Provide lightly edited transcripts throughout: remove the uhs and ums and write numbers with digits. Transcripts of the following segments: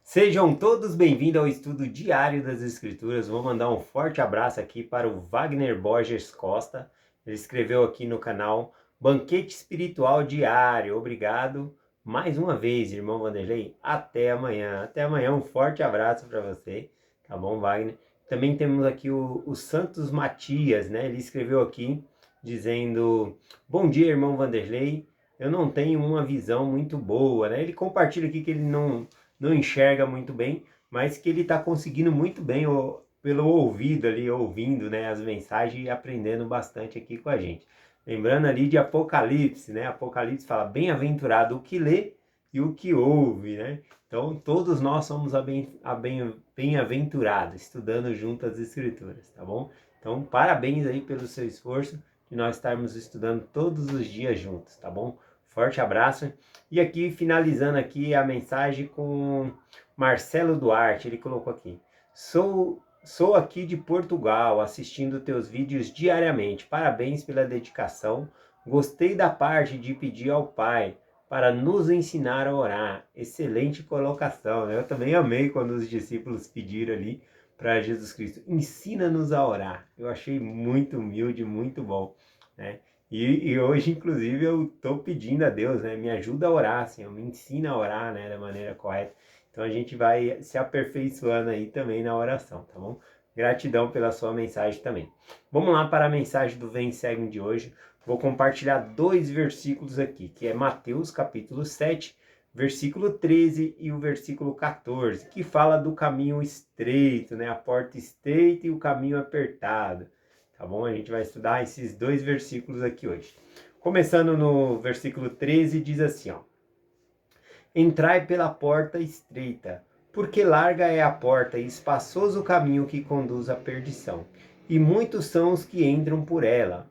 Sejam todos bem-vindos ao estudo diário das Escrituras. Vou mandar um forte abraço aqui para o Wagner Borges Costa. Ele escreveu aqui no canal Banquete Espiritual Diário. Obrigado mais uma vez, irmão Vanderlei. Até amanhã. Até amanhã, um forte abraço para você. Tá bom, Wagner? Também temos aqui o Santos Matias, né? Ele escreveu aqui dizendo: Bom dia, irmão Vanderlei. Eu não tenho uma visão muito boa, né? Ele compartilha aqui que ele não enxerga muito bem, mas que ele está conseguindo muito bem pelo ouvido ali, ouvindo, né, as mensagens e aprendendo bastante aqui com a gente. Lembrando ali de Apocalipse, né? Apocalipse fala: bem-aventurado o que lê e o que ouve, né? Então, todos nós somos bem-aventurados, estudando junto as Escrituras, tá bom? Então, parabéns aí pelo seu esforço de nós estarmos estudando todos os dias juntos, tá bom? Forte abraço. E aqui, finalizando aqui a mensagem com Marcelo Duarte, ele colocou aqui: Sou aqui de Portugal, assistindo teus vídeos diariamente. Parabéns pela dedicação. Gostei da parte de pedir ao Pai para nos ensinar a orar. Excelente colocação, né? Eu também amei quando os discípulos pediram ali para Jesus Cristo: ensina-nos a orar. Eu achei muito humilde, muito bom, né? E hoje, inclusive, eu estou pedindo a Deus, né? Me ajuda a orar, Senhor, me ensina a orar, né? Da maneira correta. Então a gente vai se aperfeiçoando aí também na oração, tá bom? Gratidão pela sua mensagem também. Vamos lá para a mensagem do Vem Segue de hoje. Vou compartilhar dois versículos aqui, que é Mateus capítulo 7, versículo 13 e o versículo 14, que fala do caminho estreito, né? A porta estreita e o caminho apertado. Tá bom? A gente vai estudar esses dois versículos aqui hoje. Começando no versículo 13, diz assim, ó: Entrai pela porta estreita, porque larga é a porta e espaçoso o caminho que conduz à perdição, e muitos são os que entram por ela.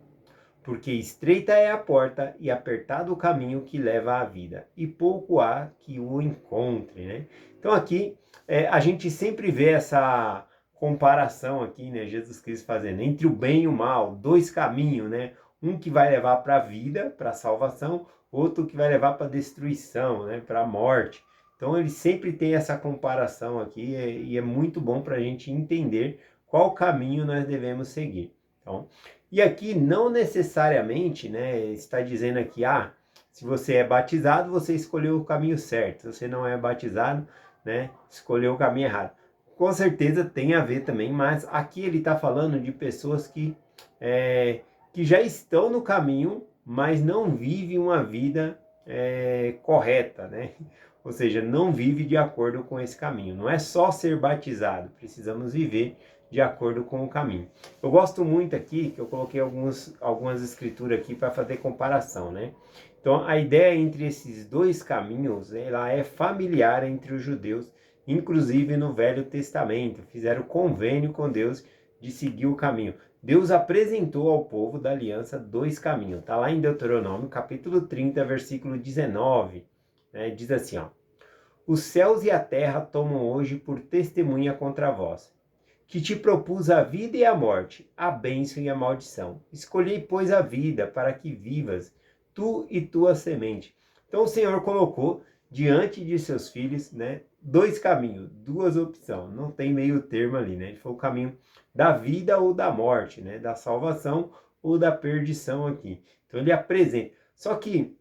Porque estreita é a porta e apertado o caminho que leva à vida, e pouco há que o encontre, né? Então aqui a gente sempre vê essa comparação aqui, né? Jesus Cristo fazendo entre o bem e o mal, dois caminhos, né? Um que vai levar para a vida, para a salvação, outro que vai levar para a destruição, né? Para a morte. Então ele sempre tem essa comparação aqui e é muito bom para a gente entender qual caminho nós devemos seguir. Então, e aqui não necessariamente, né, está dizendo aqui, se você é batizado, você escolheu o caminho certo. Se você não é batizado, né, escolheu o caminho errado. Com certeza tem a ver também, mas aqui ele está falando de pessoas que já estão no caminho, mas não vivem uma vida correta, né? Ou seja, não vive de acordo com esse caminho. Não é só ser batizado, precisamos viver de acordo com o caminho. Eu gosto muito aqui, que eu coloquei algumas escrituras aqui para fazer comparação, né? Então, a ideia entre esses dois caminhos, ela é familiar entre os judeus, inclusive no Velho Testamento. Fizeram convênio com Deus de seguir o caminho. Deus apresentou ao povo da aliança dois caminhos. Está lá em Deuteronômio, capítulo 30, versículo 19. Né? Diz assim, ó: Os céus e a terra tomam hoje por testemunha contra vós, que te propus a vida e a morte, a bênção e a maldição. Escolhi, pois, a vida, para que vivas, tu e tua semente. Então o Senhor colocou diante de seus filhos, né, dois caminhos, duas opções. Não tem meio termo ali, né? Ele foi o caminho da vida ou da morte, né? Da salvação ou da perdição aqui. Então ele apresenta. Só que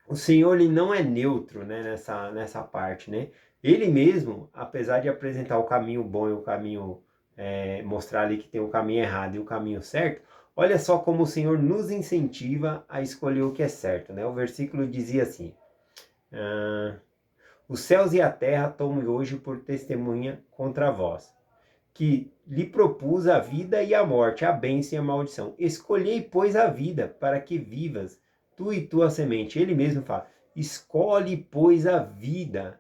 o Senhor, ele não é neutro, né, nessa parte, né? Ele mesmo, apesar de apresentar o caminho bom e o caminho, mostrar ali que tem o caminho errado e o caminho certo, olha só como o Senhor nos incentiva a escolher o que é certo, né? O versículo dizia assim: Os céus e a terra tomem hoje por testemunha contra vós, que lhe propus a vida e a morte, a bênção e a maldição. Escolhei, pois, a vida, para que vivas, tu e tua semente. Ele mesmo fala: escolhe, pois, a vida.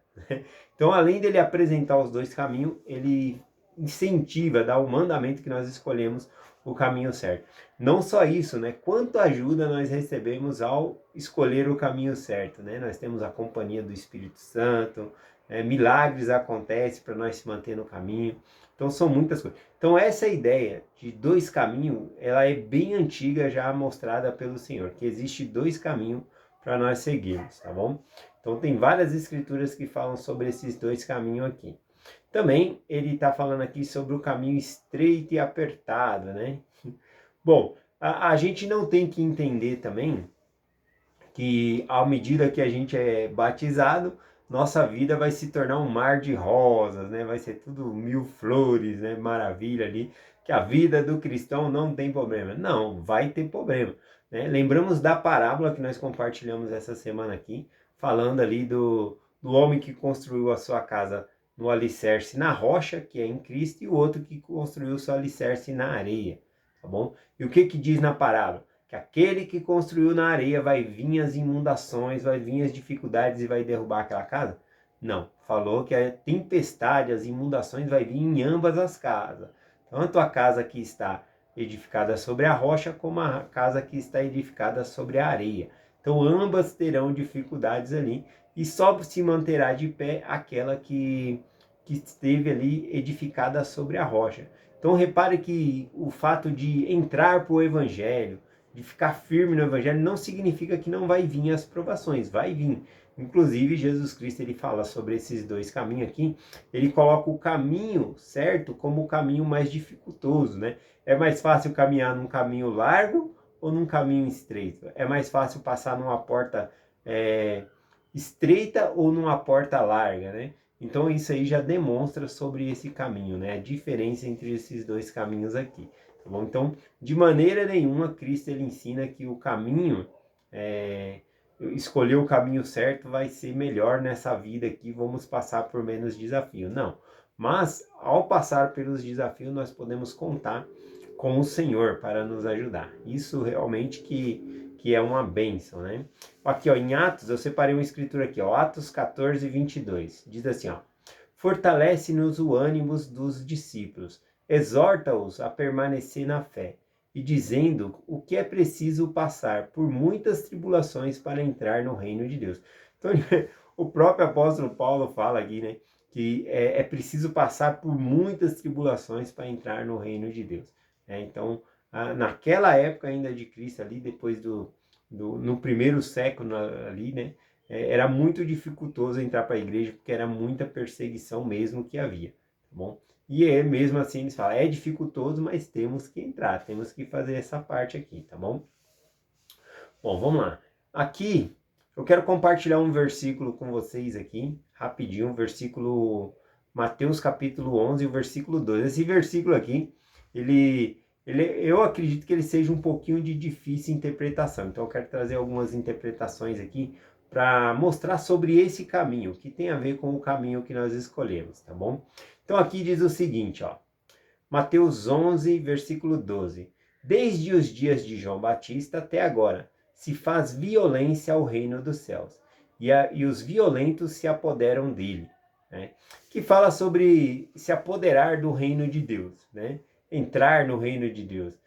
Então, além dele apresentar os dois caminhos, ele incentiva, dá o mandamento que nós escolhemos o caminho certo. Não só isso, né? Quanto ajuda nós recebemos ao escolher o caminho certo, né? Nós temos a companhia do Espírito Santo, milagres acontecem para nós se manter no caminho. Então são muitas coisas. Então essa ideia de dois caminhos, ela é bem antiga, já mostrada pelo Senhor, que existe dois caminhos para nós seguirmos, tá bom? Então tem várias escrituras que falam sobre esses dois caminhos aqui. Também ele está falando aqui sobre o caminho estreito e apertado, né? Bom, a gente não tem que entender também que à medida que a gente é batizado, nossa vida vai se tornar um mar de rosas, né? Vai ser tudo mil flores, né? Maravilha ali, que a vida do cristão não tem problema. Não, vai ter problema, né? Lembramos da parábola que nós compartilhamos essa semana aqui, falando ali do homem que construiu a sua casa no alicerce na rocha, que é em Cristo, e o outro que construiu o seu alicerce na areia, tá bom? E o que diz na parábola? Que aquele que construiu na areia vai vir as inundações, vai vir as dificuldades e vai derrubar aquela casa? Não, falou que a tempestade, as inundações vai vir em ambas as casas. Tanto a casa que está edificada sobre a rocha, como a casa que está edificada sobre a areia. Então ambas terão dificuldades ali, e só se manterá de pé aquela que esteve ali edificada sobre a rocha. Então repare que o fato de entrar para o evangelho, de ficar firme no evangelho, não significa que não vai vir as provações, vai vir. Inclusive, Jesus Cristo, ele fala sobre esses dois caminhos aqui, ele coloca o caminho certo como o caminho mais dificultoso, né? É mais fácil caminhar num caminho largo ou num caminho estreito? É mais fácil passar numa porta estreita ou numa porta larga, né? Então, isso aí já demonstra sobre esse caminho, né? A diferença entre esses dois caminhos aqui. Tá bom? Então, de maneira nenhuma, Cristo ele ensina que o caminho, escolher o caminho certo vai ser melhor nessa vida aqui, vamos passar por menos desafio. Não, mas ao passar pelos desafios, nós podemos contar com o Senhor para nos ajudar. Isso realmente que é uma bênção, né? Aqui, ó, em Atos, eu separei uma escritura aqui, ó, Atos 14, 22. Diz assim, ó: fortalece-nos o ânimo dos discípulos, exorta-os a permanecer na fé, e dizendo o que é preciso passar por muitas tribulações para entrar no reino de Deus. Então, o próprio apóstolo Paulo fala aqui, né, que é preciso passar por muitas tribulações para entrar no reino de Deus. Então, naquela época ainda de Cristo, ali depois no primeiro século ali, né, era muito dificultoso entrar para a igreja, porque era muita perseguição mesmo que havia, tá bom? E mesmo assim eles falam, é dificultoso, mas temos que entrar, temos que fazer essa parte aqui, tá bom? Bom, vamos lá. Aqui, eu quero compartilhar um versículo com vocês aqui, rapidinho, um versículo, Mateus capítulo 11, o versículo 2. Esse versículo aqui, eu acredito que ele seja um pouquinho de difícil interpretação, então eu quero trazer algumas interpretações aqui, para mostrar sobre esse caminho, que tem a ver com o caminho que nós escolhemos, tá bom? Então aqui diz o seguinte, ó, Mateus 11, versículo 12. Desde os dias de João Batista até agora, se faz violência ao reino dos céus, e os violentos se apoderam dele, né? Que fala sobre se apoderar do reino de Deus, né? Entrar no reino de Deus.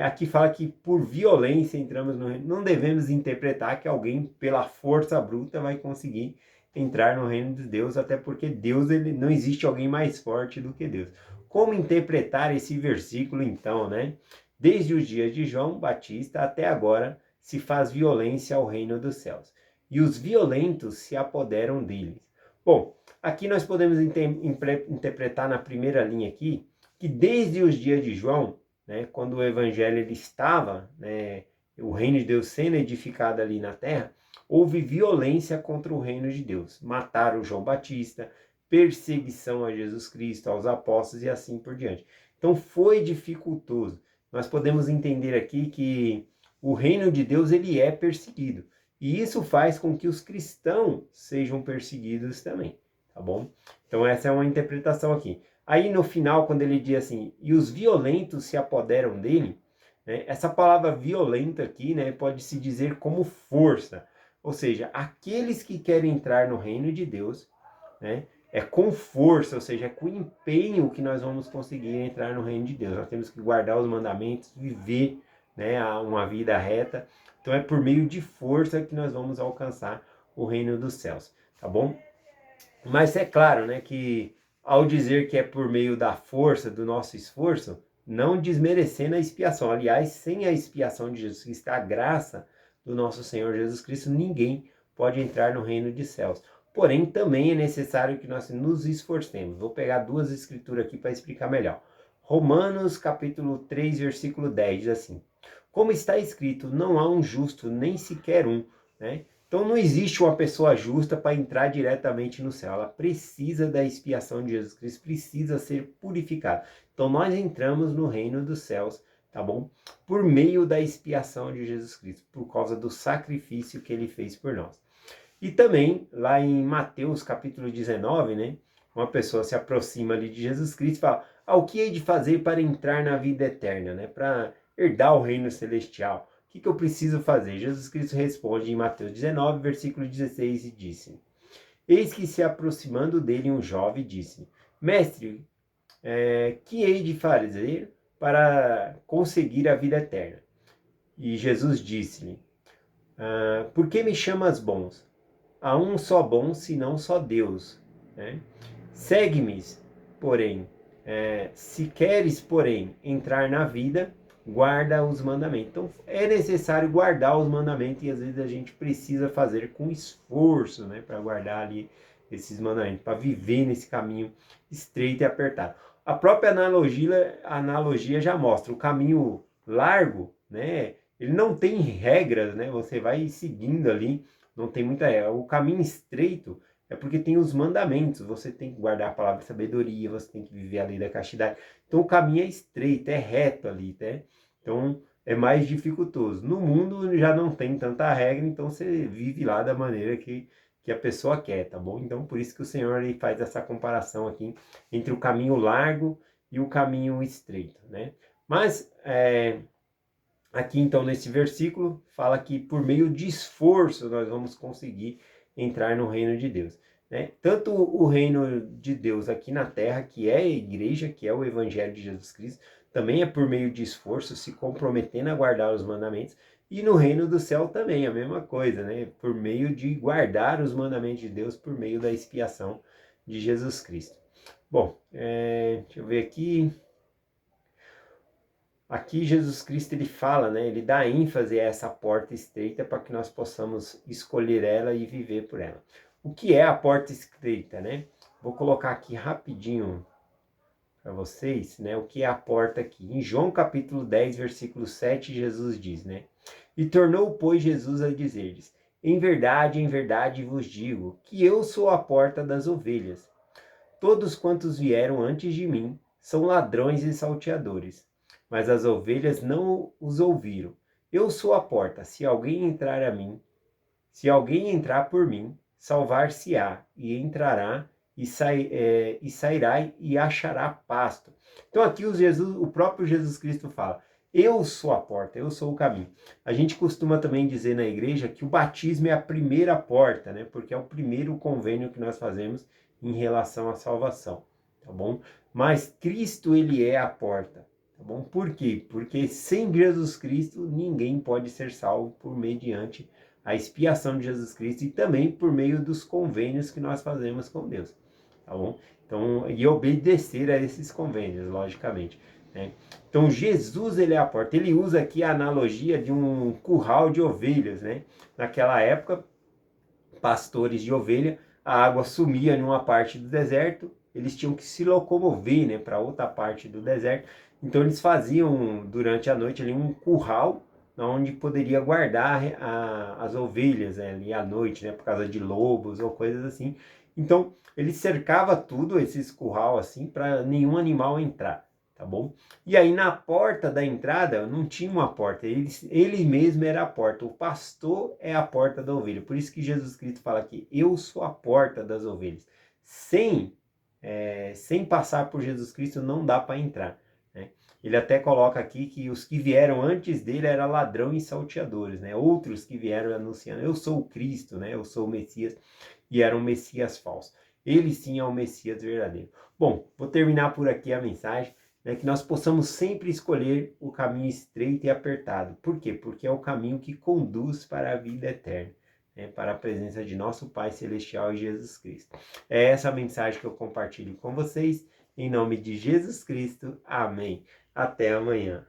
Aqui fala que por violência entramos no reino. Não devemos interpretar que alguém pela força bruta vai conseguir entrar no reino de Deus, até porque Deus, não existe alguém mais forte do que Deus. Como interpretar esse versículo então, né? Desde os dias de João Batista até agora se faz violência ao reino dos céus, e os violentos se apoderam deles. Bom, aqui nós podemos interpretar na primeira linha aqui, que desde os dias de João, né, quando o evangelho ele estava, né, o reino de Deus sendo edificado ali na terra, houve violência contra o reino de Deus. Mataram João Batista, perseguição a Jesus Cristo, aos apóstolos e assim por diante. Então foi dificultoso. Nós podemos entender aqui que o reino de Deus ele é perseguido. E isso faz com que os cristãos sejam perseguidos também, tá bom? Então essa é uma interpretação aqui. Aí no final, quando ele diz assim, e os violentos se apoderam dele, né, essa palavra violenta aqui, né, pode se dizer como força. Ou seja, aqueles que querem entrar no reino de Deus, né, é com força, ou seja, é com empenho que nós vamos conseguir entrar no reino de Deus. Nós temos que guardar os mandamentos, viver, né, uma vida reta. Então é por meio de força que nós vamos alcançar o reino dos céus, tá bom? Mas é claro, né, que ao dizer que é por meio da força, do nosso esforço, não desmerecendo a expiação. Aliás, sem a expiação de Jesus Cristo, a graça do nosso Senhor Jesus Cristo, ninguém pode entrar no reino dos céus. Porém, também é necessário que nós nos esforcemos. Vou pegar duas escrituras aqui para explicar melhor. Romanos capítulo 3, versículo 10 diz assim: como está escrito, não há um justo, nem sequer um, né? Então não existe uma pessoa justa para entrar diretamente no céu. Ela precisa da expiação de Jesus Cristo, precisa ser purificada. Então nós entramos no reino dos céus, tá bom? Por meio da expiação de Jesus Cristo, por causa do sacrifício que ele fez por nós. E também, lá em Mateus capítulo 19, né? Uma pessoa se aproxima ali de Jesus Cristo e fala: o que hei de fazer para entrar na vida eterna, né? Para herdar o reino celestial? O que eu preciso fazer? Jesus Cristo responde em Mateus 19, versículo 16, e disse: eis que se aproximando dele um jovem disse: mestre, que hei de fazer para conseguir a vida eterna? E Jesus disse-lhe: por que me chamas bons? Há um só bom, senão só Deus, né? Segue-me, porém, se queres, porém, entrar na vida, guarda os mandamentos. Então, é necessário guardar os mandamentos e às vezes a gente precisa fazer com esforço, né, para guardar ali esses mandamentos, para viver nesse caminho estreito e apertado. A própria analogia já mostra o caminho largo, né? Ele não tem regras, né? Você vai seguindo ali, não tem muita regra. O caminho estreito é porque tem os mandamentos, você tem que guardar a palavra de sabedoria, você tem que viver a lei da castidade. Então o caminho é estreito, é reto ali, né? Então é mais dificultoso. No mundo já não tem tanta regra, então você vive lá da maneira que a pessoa quer, tá bom? Então por isso que o Senhor ele faz essa comparação aqui entre o caminho largo e o caminho estreito, né? Mas aqui então nesse versículo fala que por meio de esforço nós vamos conseguir entrar no reino de Deus, né? Tanto o reino de Deus aqui na terra, que é a igreja, que é o evangelho de Jesus Cristo, também é por meio de esforço, se comprometendo a guardar os mandamentos, e no reino do céu também a mesma coisa, né? Por meio de guardar os mandamentos de Deus, por meio da expiação de Jesus Cristo. Bom, deixa eu ver aqui. Aqui Jesus Cristo ele fala, né? Ele dá ênfase a essa porta estreita para que nós possamos escolher ela e viver por ela. O que é a porta estreita, né? Vou colocar aqui rapidinho para vocês, né? O que é a porta aqui. Em João capítulo 10, versículo 7, Jesus diz, né? E tornou, pois, Jesus a dizer-lhes: em verdade vos digo que eu sou a porta das ovelhas. Todos quantos vieram antes de mim são ladrões e salteadores, mas as ovelhas não os ouviram. Eu sou a porta, se alguém entrar por mim, salvar-se-á, e entrará, e sairá e achará pasto. Então aqui o próprio Jesus Cristo fala: eu sou a porta, eu sou o caminho. A gente costuma também dizer na igreja que o batismo é a primeira porta, né? Porque é o primeiro convênio que nós fazemos em relação à salvação, tá bom? Mas Cristo, ele é a porta, tá bom? Por quê? Porque sem Jesus Cristo ninguém pode ser salvo por mediante a expiação de Jesus Cristo e também por meio dos convênios que nós fazemos com Deus, tá bom? Então, e obedecer a esses convênios, logicamente, né? Então, Jesus, ele é a porta. Ele usa aqui a analogia de um curral de ovelhas, né? Naquela época, pastores de ovelha, a água sumia em uma parte do deserto, eles tinham que se locomover, né, para outra parte do deserto. Então eles faziam durante a noite ali um curral onde poderia guardar as ovelhas, né, ali à noite, né, por causa de lobos ou coisas assim. Então ele cercava tudo, esses curral assim, para nenhum animal entrar, tá bom? E aí na porta da entrada não tinha uma porta, ele mesmo era a porta, o pastor é a porta da ovelha. Por isso que Jesus Cristo fala aqui: eu sou a porta das ovelhas. Sem passar por Jesus Cristo não dá para entrar, né? Ele até coloca aqui que os que vieram antes dele eram ladrão e salteadores, né? Outros que vieram anunciando: eu sou o Cristo, né? Eu sou o Messias, e era um Messias falso. Ele sim é o Messias verdadeiro. Bom, vou terminar por aqui a mensagem, né? Que nós possamos sempre escolher o caminho estreito e apertado. Por quê? Porque é o caminho que conduz para a vida eterna, né? Para a presença de nosso Pai Celestial e Jesus Cristo. É essa a mensagem que eu compartilho com vocês. Em nome de Jesus Cristo. Amém. Até amanhã.